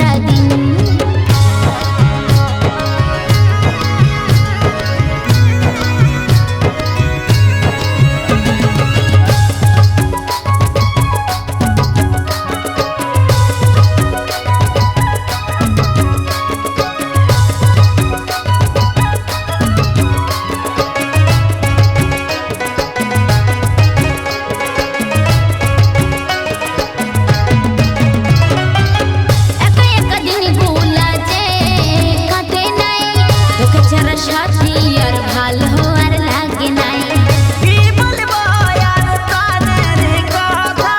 সারাদিন। সাথী আর ভালো আর লাগে নাই। কি বলবো আর তাদের কথা,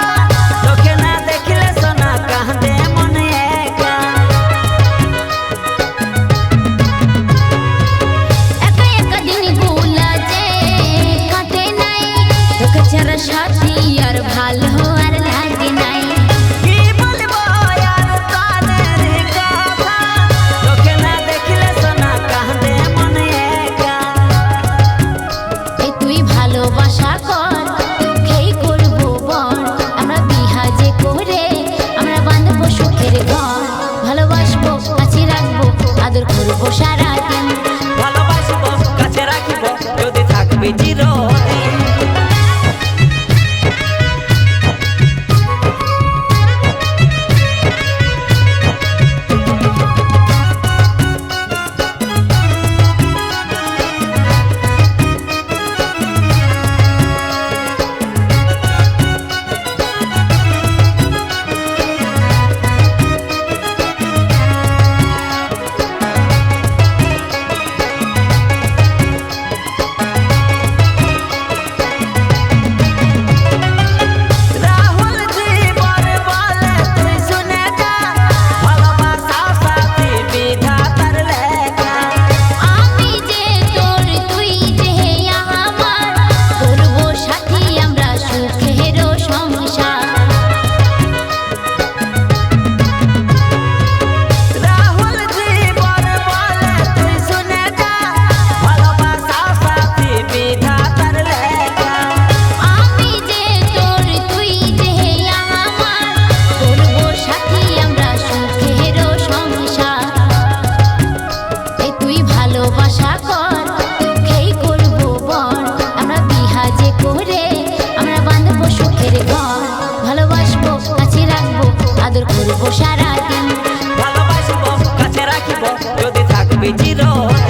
চোখে না দেখলে সোনা কাঁদে মনে একা। একা একা দিন গুলা যে কাটে নাই, তোকে ছাড়া সাথী আর ভালো আর লাগে নাই। কি বলবো আর তাদের কথা, চোখে না দেখলে সোনা কাঁদে মনে একা। তুই ভালোবাসা কর, তোকেই করবো বর। আমরা বিহা যে করে আমরা বাঁধবো সুখের ঘর। ভালোবাসবো, কাছে রাখবো, আদর করবো সারাদিন। ভালোবাসবো, কাছে রাখিব, যদি থাকবি চিরদিন। ভালোবাসা কর, তোকেই করবো বর। আমরা বিহা যে করে আমরা বাঁধবো সুখের ঘর। ভালোবাসবো, কাছে রাখবো, আদর করবো সারাদিন। ভালোবাসবো, কাছে রাখিব, যদি থাকবি চিরদিন।